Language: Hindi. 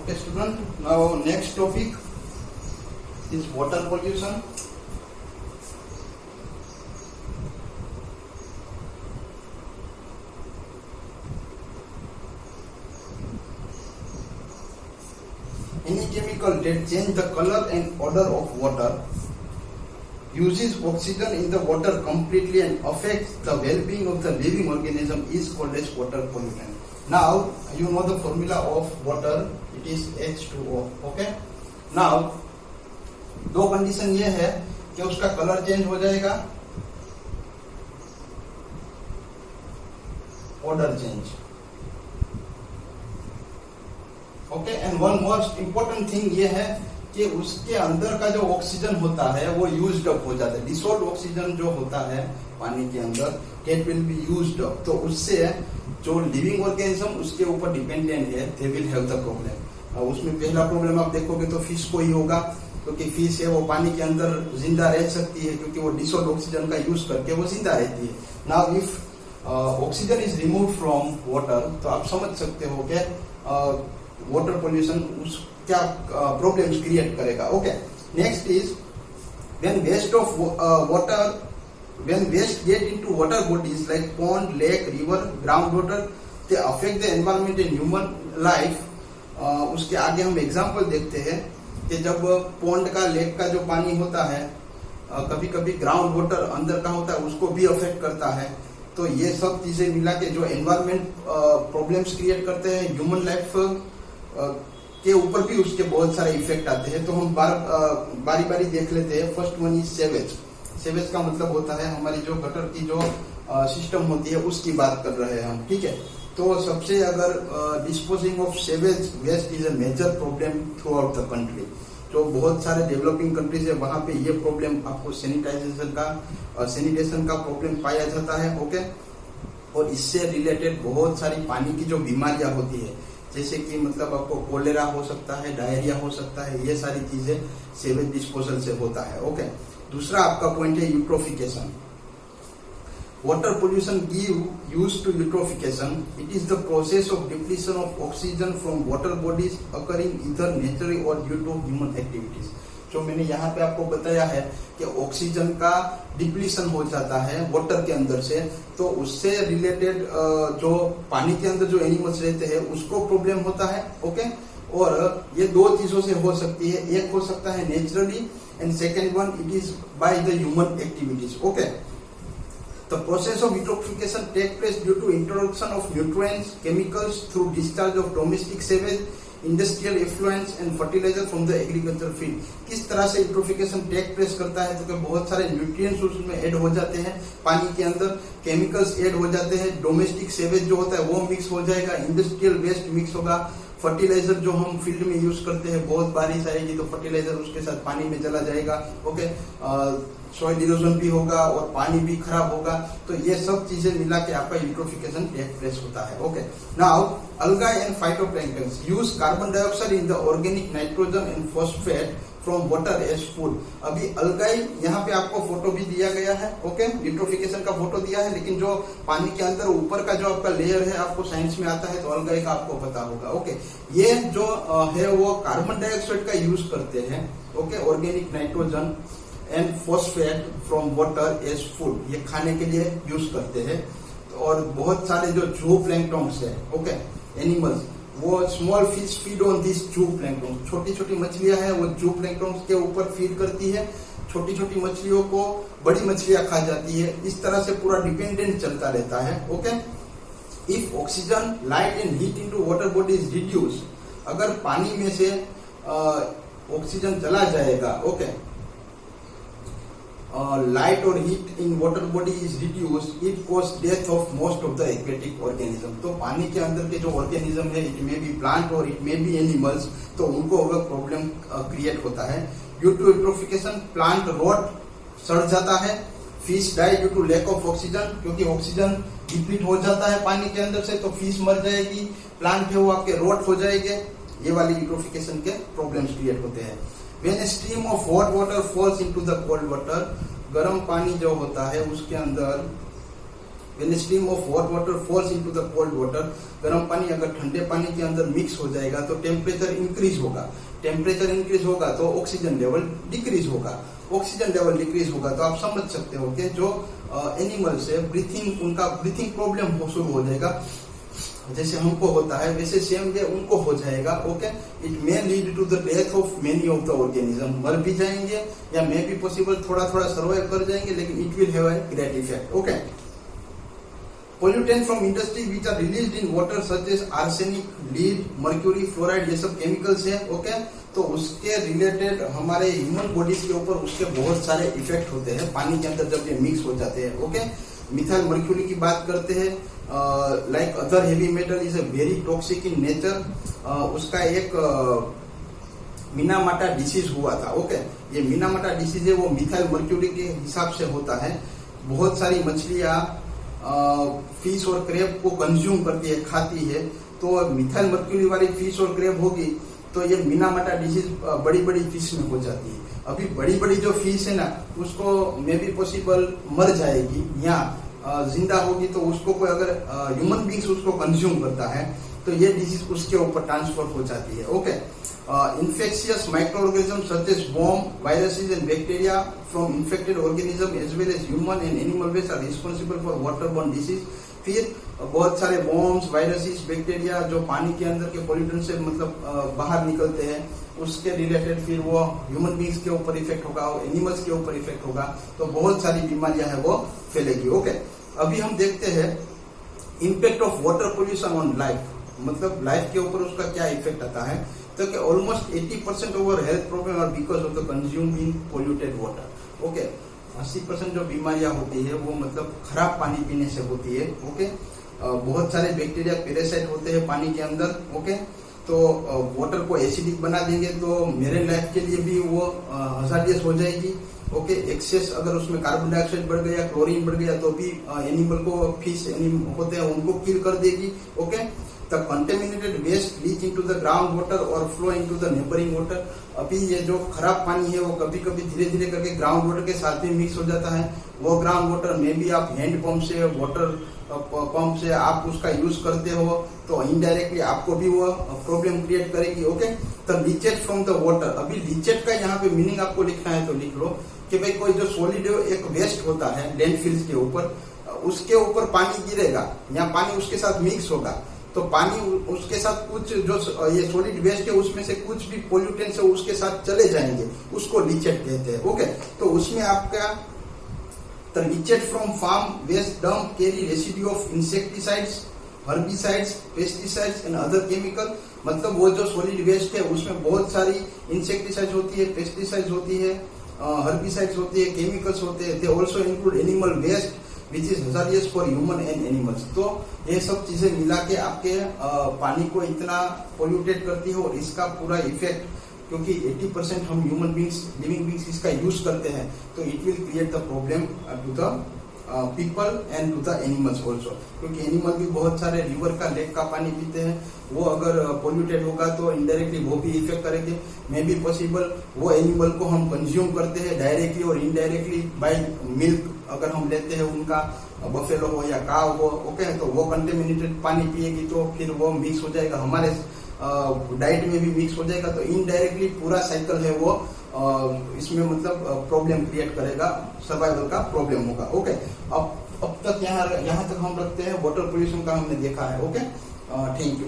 Okay, student. Now next topic is water pollution. Any chemical that change the color and odor of water, uses oxygen in the water completely and affects the well-being of the living organism is called as water pollutant. Now you know the formula of water, it is H2O. Okay. Now दो कंडीशन ये है कि उसका कलर चेंज हो जाएगा, order change. Okay. And one most important thing ये है कि उसके अंदर का जो ऑक्सीजन होता है वो यूज्ड अप हो जाता है. डिसॉल्व्ड ऑक्सीजन जो होता है पानी के अंदर, that will be used up. तो उससे जो लिविंग ऑर्गेनिज्म उसके ऊपर डिपेंडेंट है, they will have the problem. उसमें पहला प्रॉब्लम आप देखोगे तो फिश को ही होगा, क्योंकि फिश है वो पानी के अंदर जिंदा रह सकती है क्योंकि वो डिसॉल्व्ड ऑक्सीजन का यूज करके वो जिंदा रहती है. Now if oxygen is remove from water, तो आप समझ सकते हो कि वाटर पोल्यूशन उस क्या प्रॉब्लम्स क्रिएट करेगा. Okay. Next is when waste of water, when waste get into water bodies like pond, lake, river, groundwater, they affect the environment and human life. उसके आगे हम एग्जांपल देखते हैं कि जब पॉन्ड का, लेक का जो पानी होता है, कभी कभी ग्राउंड वाटर अंदर का होता है, उसको भी अफेक्ट करता है. तो ये सब चीजें मिला के जो एनवायरमेंट प्रॉब्लम्स क्रिएट करते हैं, ह्यूमन लाइफ के ऊपर भी उसके बहुत सारे इफेक्ट आते हैं. तो हम बारी बारी देख लेते हैं. First one is sewage. Sewage का मतलब होता है हमारी जो गटर की जो सिस्टम होती है उसकी बात कर रहे हैं हम. ठीक है. तो सबसे अगर disposing of sewage waste is a major problem throughout the country. जो बहुत सारे डेवलपिंग कंट्रीज है वहां पे ये प्रॉब्लम आपको सैनिटेशन का प्रॉब्लम पाया जाता है. ओके. और इससे रिलेटेड बहुत सारी पानी की जो बीमारियां होती है, जैसे कि मतलब आपको कोलेरा हो सकता है, डायरिया हो सकता है, ये सारी चीजें सेवेज डिस्पोजल से होता है. ओके. दूसरा आपका पॉइंट है eutrophication. Water pollution give use to eutrophication. It is the process of depletion of oxygen from water bodies occurring इधर नेचुरली और ड्यू टू ह्यूमन एक्टिविटीज. जो मैंने यहाँ पे आपको बताया है कि ऑक्सीजन का डिप्लीशन हो जाता है वाटर के अंदर से, तो उससे रिलेटेड जो पानी के अंदर जो एनिमल्स रहते हैं उसको प्रॉब्लम होता है. ओके. और ये दो चीजों से हो सकती है. एक हो सकता है naturally and second one it is by the human activities. Okay. The process of eutrophication take place due to introduction of nutrients, chemicals through discharge of domestic sewage, industrial effluents and fertilizer from the agricultural field. किस तरह से यूट्रोफिकेशन टेक प्लेस करता है? तो बहुत सारे न्यूट्रिएंट्स उसमें ऐड हो जाते हैं पानी के अंदर, केमिकल्स ऐड हो जाते हैं, डोमेस्टिक सेवेज जो होता है वो मिक्स हो जाएगा, इंडस्ट्रियल वेस्ट मिक्स होगा, फर्टिलाइजर जो हम फील्ड में यूज करते हैं, बहुत बारिश आएगी तो फर्टिलाइजर उसके साथ पानी में चला जाएगा. ओके. सॉइल इरोजन भी होगा और पानी भी खराब होगा. तो ये सब चीजें मिला के आपका यूट्रोफिकेशन टेक प्लेस होता है. Okay. Now algae and phytoplankton use carbon dioxide in the organic nitrogen and phosphate from water as food. अभी algae यहाँ पे आपको फोटो भी दिया गया है. ओके. यूट्रोफिकेशन का फोटो दिया है, लेकिन जो पानी के अंदर ऊपर का जो आपका लेयर है आपको साइंस में आता है तो algae का आपको पता होगा. ओके. ये जो है वो कार्बन डाइऑक्साइड का यूज करते हैं. Okay. Organic nitrogen and phosphate from water as food, ये खाने के लिए यूज करते हैं. और बहुत सारे जो जू प्लैंक्टन्स है, ओके, एनिमल्स, वो small fish feed on this जू प्लैंक्टन. छोटी छोटी मछलियां हैं वो जू प्लैंक्टन के ऊपर फीड करती है. छोटी छोटी मछलियों को बड़ी मछलियां खा जाती है. इस तरह से पूरा डिपेंडेंट चलता रहता है. Okay. If oxygen, light and heat into water body is reduce, अगर पानी में से ऑक्सीजन चला जाएगा, okay, light or heat in water body is reduced, it cause death of most of the aquatic organism. तो पानी के अंदर के जो ऑर्गेनिज्म है, इट मे बी प्लांट और इट मे बी एनिमल्स, तो उनको अगर प्रॉब्लम क्रिएट होता है. Due to eutrophication plant rot, सड़ जाता है. Fish die due to lack of oxygen, क्योंकि ऑक्सीजन डिप्लीट हो जाता है पानी के अंदर से, तो फिश मर जाएगी. प्लांट है वो आपके रोट हो जाएंगे. ये वाली यूट्रोफिकेशन के प्रॉब्लम्स क्रिएट होते हैं. When a stream of hot water falls into the cold water, गर्म पानी जो होता है उसके अंदर when stream of hot water falls into the cold water, गर्म पानी अगर ठंडे पानी के अंदर मिक्स हो जाएगा तो टेम्परेचर इंक्रीज होगा, टेम्परेचर इंक्रीज होगा तो ऑक्सीजन लेवल डिक्रीज होगा, ऑक्सीजन लेवल डिक्रीज होगा तो आप समझ सकते हो कि जो एनिमल्स है ब्रीथिंग, उनका ब्रीथिंग प्रॉब्लम शुरू हो जाएगा, जैसे हमको होता है वैसे सेम वे उनको हो जाएगा। Okay, it may lead to the death of many of the organism, मर भी जाएंगे या मे बी पॉसिबल थोड़ा थोड़ा सर्वाइव कर जाएंगे, लेकिन it will have a great effect. Okay, pollutant from industry which are released in water such as arsenic, lead, mercury, fluoride, ये सब केमिकल्स है। ओके, तो उसके रिलेटेड हमारे ह्यूमन बॉडीज के ऊपर उसके बहुत सारे इफेक्ट होते हैं पानी के अंदर जब ये मिक्स हो जाते हैं। ओके, मिथाइल मर्क्यूरी की बात करते हैं, like other heavy metal is a very toxic in nature. उसका एक मिनामाटा डिसीज हुआ था। ओके, ये मिनामाटा डिसीज है वो मिथाइल मर्क्यूरी के हिसाब से होता है। बहुत सारी मछलियां फिश और क्रेब को कंज्यूम करती है, खाती है, तो मिथाइल मर्क्यूरी वाली फिश और क्रेब होगी तो ये मिनामाटा डिसीज बड़ी बड़ी फिश में हो जाती है। अभी बड़ी बड़ी जो फिश है ना उसको मे बी पॉसिबल मर जाएगी या जिंदा होगी, तो उसको कोई अगर ह्यूमन बींग्स उसको कंज्यूम करता है तो ये डिजीज उसके ऊपर ट्रांसफर हो जाती है। Okay, infectious microorganisms such as worm, viruses and bacteria from infected organism as well as human and animal waste are responsible for waterborne disease। फिर बहुत सारे worms, viruses, बैक्टीरिया जो पानी के अंदर के पोल्यूटेंट से मतलब बाहर निकलते हैं उसके रिलेटेड फिर वो ह्यूमन बींग्स के ऊपर इफेक्ट होगा, एनिमल्स के ऊपर इफेक्ट होगा, तो बहुत सारी बीमारियां है वो फैलेगी। ओके, अभी हम देखते हैं impact of water pollution on life, मतलब लाइफ के ऊपर उसका क्या इफेक्ट आता है। तो कि almost 80% of our health problem are because of the consuming polluted water. Okay, 80% जो बीमारियां होती है वो मतलब खराब पानी पीने से होती है। ओके, बहुत सारे बैक्टीरिया पैरासाइट होते हैं पानी के अंदर। ओके, तो वाटर को एसिडिक बना देंगे तो मेरे लाइफ के लिए भी वो हजारियस हो जाएगी। ओके, एक्सेस अगर उसमें कार्बन डाइऑक्साइड बढ़ गया, क्लोरीन बढ़ गया तो भी एनिमल को, फिश होते हैं उनको किल कर देगी। Okay, the contaminated waste leach into the ground water और flow into the neighbouring water. अभी ये जो खराब पानी है वो कभी कभी धीरे धीरे करके ग्राउंड वाटर के साथ भी मिक्स हो जाता है। वो ग्राउंड वाटर में भी आप हैंड पंप से, वाटर पंप से आप उसका यूज करते हो तो इनडायरेक्टली आपको भी वो प्रॉब्लम क्रिएट करेगी। Okay, the leachate from the water. अभी लीचेट का यहाँ पे मीनिंग आपको लिखना है तो लिख लो कि भाई कोई जो सॉलिड एक वेस्ट होता है लैंडफिल्स के ऊपर, उसके ऊपर पानी गिरेगा या पानी उसके साथ मिक्स होगा तो पानी उसके साथ कुछ जो ये सॉलिड वेस्ट है उसमें से कुछ भी पोल्यूटेंट्स है उसके साथ चले जाएंगे, उसको लीचेट कहते हैं। ओके, तो उसमें आपका the leachate from farm waste dump carry residue of insecticides, herbicides, pesticides and other chemical. मतलब वो जो सॉलिड वेस्ट है उसमें बहुत सारी इंसेक्टिसाइड्स होती है, पेस्टिसाइड्स होती है, हर्बिसाइड्स होती है, केमिकल्स होते हैं। They also include animal waste which is hazardous for human and animals. तो ये सब चीजें मिला के आपके पानी को इतना पोल्यूटेड करती है और इसका पूरा इफेक्ट, क्योंकि 80% हम ह्यूमन बींग्स, लिविंग बींग्स इसका यूज करते हैं, तो it will create the problem to the people and to the animals also. क्योंकि एनिमल भी बहुत सारे रिवर का, लेक का पानी पीते हैं, वो अगर पोल्यूटेड होगा तो इनडायरेक्टली वो भी इफेक्ट करेंगे। मे बी पॉसिबल वो एनिमल को हम कंज्यूम करते हैं डायरेक्टली और इनडायरेक्टली बाय मिल्क अगर हम लेते हैं उनका, बफेलो हो या काव हो। ओके, तो वो कंटेमिनेटेड पानी पिएगी तो फिर वो मिक्स हो जाएगा हमारे डाइट में भी मिक्स हो जाएगा, तो इनडायरेक्टली पूरा साइकिल है वो इसमें मतलब प्रॉब्लम क्रिएट करेगा, सर्वाइवल का प्रॉब्लम होगा। ओके, अब तक यहाँ तक हम रखते हैं, वाटर पोल्यूशन का हमने देखा है। Okay, thank you.